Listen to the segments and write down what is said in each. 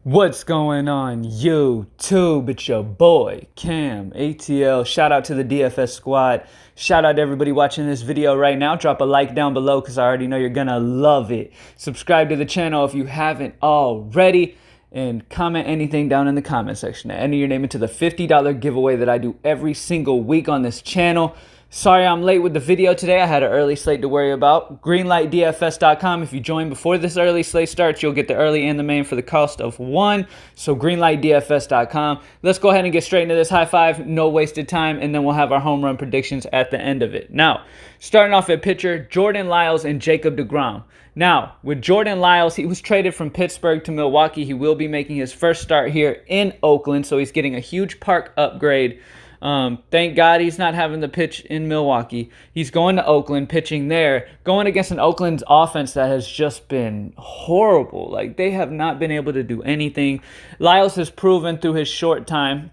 What's going on YouTube? It's your boy camATL. Shout out to the DFS squad. Shout out to everybody watching this video right now. Drop a like down below because I already know you're gonna love it. Subscribe to the channel if you haven't already. And comment anything down in the comment section. Enter your name into the $50 giveaway that I do every single week on this channel. Sorry I'm late with the video today. I had an early slate to worry about. Greenlightdfs.com. If you join before this early slate starts, you'll get the early and the main for the cost of one. So greenlightdfs.com. Let's go ahead and get straight into this. High five, no wasted time, and then we'll have our home run predictions at the end of it. Now, starting off at pitcher, Jordan Lyles and Jacob deGrom. Now, with Jordan Lyles, he was traded from Pittsburgh to Milwaukee. He will be making his first start here in Oakland, so he's getting a huge park upgrade. Thank God he's not having to pitch in Milwaukee. He's going to Oakland, pitching there, going against an Oakland's offense that has just been horrible. Like, they have not been able to do anything. Lyles has proven through his short time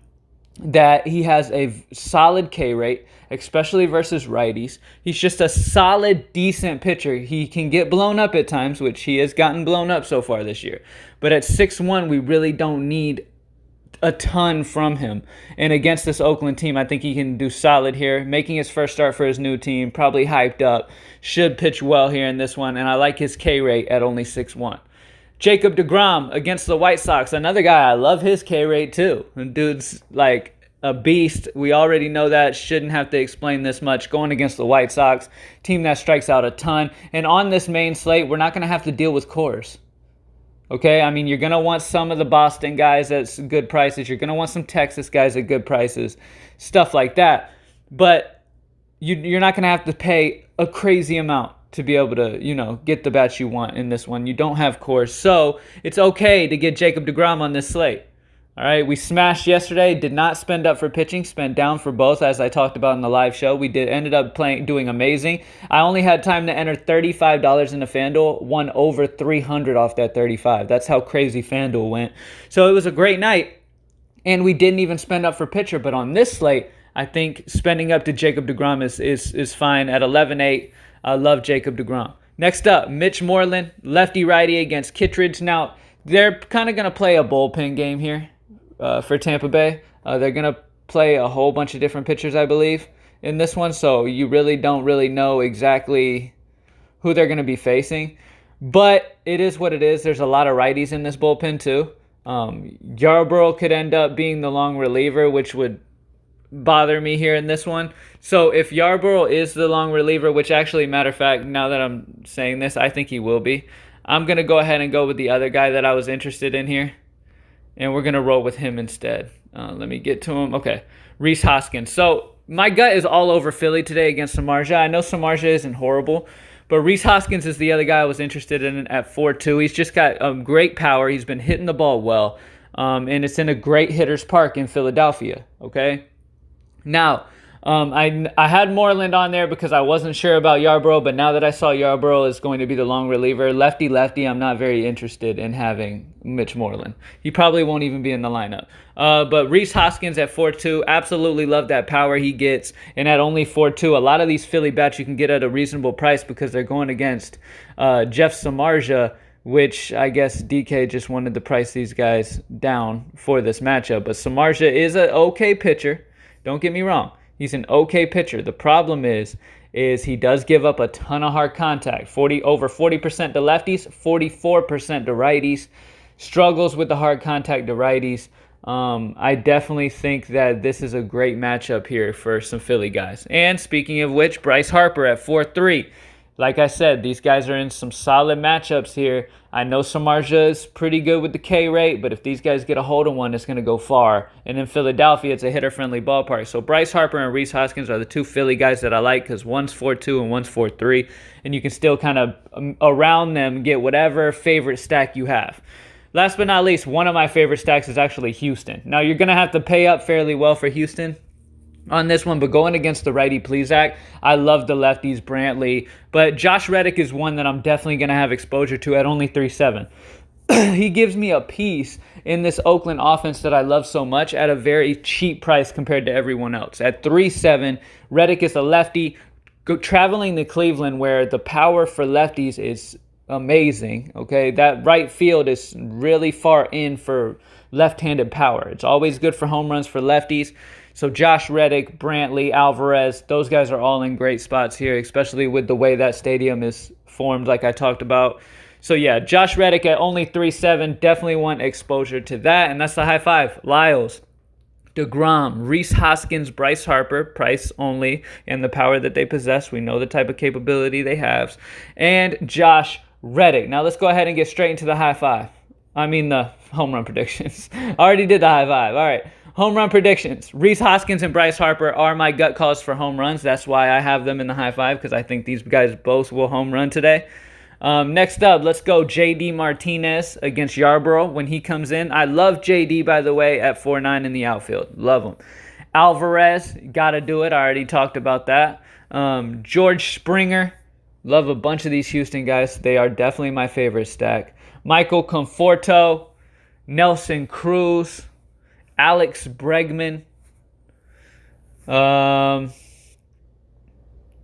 that he has a solid K rate, especially versus righties. He's just a solid, decent pitcher. He can get blown up at times, which he has gotten blown up so far this year. But at 6'1", we really don't need a ton from him. And against this Oakland team, I think he can do solid here. Making his first start for his new team, probably hyped up. Should pitch well here in this one, and I like his K rate at only 6'1". Jacob deGrom against the White Sox. Another guy, I love his K rate too. The dude's like a beast. We already know that. Shouldn't have to explain this much. Going against the White Sox, team that strikes out a ton. And on this main slate, we're not going to have to deal with cores. Okay, I mean, you're going to want some of the Boston guys at good prices. You're going to want some Texas guys at good prices, stuff like that. But you're not going to have to pay a crazy amount to be able to, get the bats you want in this one. You don't have cores. So it's okay to get Jacob deGrom on this slate. All right, we smashed yesterday, did not spend up for pitching, spent down for both, as I talked about in the live show. We ended up doing amazing. I only had time to enter $35 into FanDuel, won over $300 off that $35. That's how crazy FanDuel went. So it was a great night, and we didn't even spend up for pitcher. But on this slate, I think spending up to Jacob deGrom is fine. At 11-8, I love Jacob deGrom. Next up, Mitch Moreland, lefty-righty against Kittredge. Now, they're kind of going to play a bullpen game here. For Tampa Bay. They're going to play a whole bunch of different pitchers, I believe, in this one. So you really don't know exactly who they're going to be facing. But it is what it is. There's a lot of righties in this bullpen, too. Yarbrough could end up being the long reliever, which would bother me here in this one. So if Yarbrough is the long reliever, which actually, matter of fact, now that I'm saying this, I think he will be. I'm going to go ahead and go with the other guy that I was interested in here. And we're going to roll with him instead. Let me get to him. Okay, Rhys Hoskins. So my gut is all over Philly today against Samardzija. I know Samardzija isn't horrible, but Rhys Hoskins is the other guy I was interested in at 4-2. He's just got great power. He's been hitting the ball well. And it's in a great hitter's park in Philadelphia. Okay? Now, I had Moreland on there because I wasn't sure about Yarbrough, but now that I saw Yarbrough is going to be the long reliever, lefty, I'm not very interested in having Mitch Moreland. He probably won't even be in the lineup. But Rhys Hoskins at 4-2, absolutely love that power he gets. And at only 4-2, a lot of these Philly bats you can get at a reasonable price because they're going against Jeff Samardzija, which I guess DK just wanted to price these guys down for this matchup. But Samardzija is an okay pitcher. Don't get me wrong. He's an okay pitcher. The problem is he does give up a ton of hard contact. Over 40% to lefties, 44% to righties. Struggles with the hard contact to righties. I definitely think that this is a great matchup here for some Philly guys. And speaking of which, Bryce Harper at 4-3. Like I said, these guys are in some solid matchups here. I know Samardzija is pretty good with the K rate, but if these guys get a hold of one, it's going to go far. And in Philadelphia, it's a hitter-friendly ballpark. So Bryce Harper and Rhys Hoskins are the two Philly guys that I like because one's 4-2 and one's 4-3. And you can still kind of, around them, get whatever favorite stack you have. Last but not least, one of my favorite stacks is actually Houston. Now, you're going to have to pay up fairly well for Houston on this one, but going against the righty Plesac, I love the lefties, Brantley, but Josh Reddick is one that I'm definitely going to have exposure to at only 3-7. He gives me a piece in this Oakland offense that I love so much at a very cheap price compared to everyone else. At 3-7, Reddick is a lefty traveling to Cleveland where the power for lefties is amazing. Okay, that right field is really far in for left-handed power. It's always good for home runs for lefties. So Josh Reddick, Brantley, Alvarez, those guys are all in great spots here, especially with the way that stadium is formed, like I talked about. So yeah, Josh Reddick at only 3.7, definitely want exposure to that, and that's the high five. Lyles, DeGrom, Rhys Hoskins, Bryce Harper, price only, and the power that they possess. We know the type of capability they have. And Josh Reddick. Now let's go ahead and get straight into the high five. I mean the home run predictions. I already did the high five. All right. Home run predictions. Rhys Hoskins and Bryce Harper are my gut calls for home runs. That's why I have them in the high five, because I think these guys both will home run today. Next up, let's go JD Martinez against Yarbrough when he comes in. I love JD, by the way, at 4.9 in the outfield. Love him. Alvarez, got to do it. I already talked about that. George Springer. Love a bunch of these Houston guys. They are definitely my favorite stack. Michael Conforto, Nelson Cruz, Alex Bregman. Well,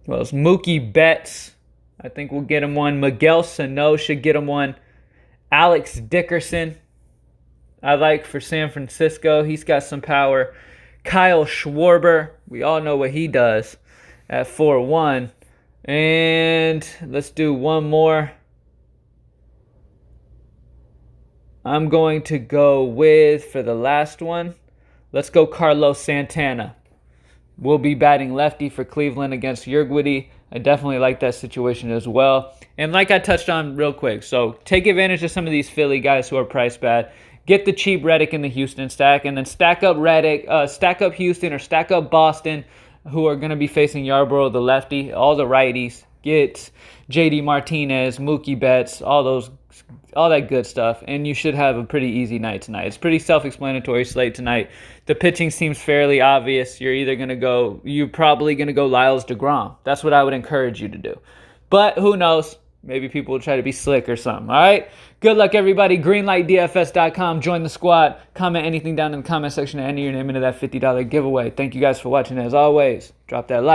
it's Mookie Betts. I think we'll get him one. Miguel Sano should get him one. Alex Dickerson, I like for San Francisco. He's got some power. Kyle Schwarber, we all know what he does at 4.1. And let's do one more. I'm going to go with, for the last one, let's go Carlos Santana. We'll be batting lefty for Cleveland against Urquidy. I definitely like that situation as well. And like I touched on real quick, so take advantage of some of these Philly guys who are priced bad. Get the cheap Reddick in the Houston stack, and then stack up Reddick, stack up Houston or stack up Boston, who are going to be facing Yarbrough, the lefty, all the righties. Get JD Martinez, Mookie Betts, all that good stuff, and you should have a pretty easy night tonight. It's pretty self-explanatory slate tonight. The pitching seems fairly obvious. You're probably gonna go Lyles, DeGrom. That's what I would encourage you to do. But who knows? Maybe people will try to be slick or something. All right. Good luck, everybody. Greenlightdfs.com. Join the squad. Comment anything down in the comment section and enter your name into that $50 giveaway. Thank you guys for watching. As always, drop that like.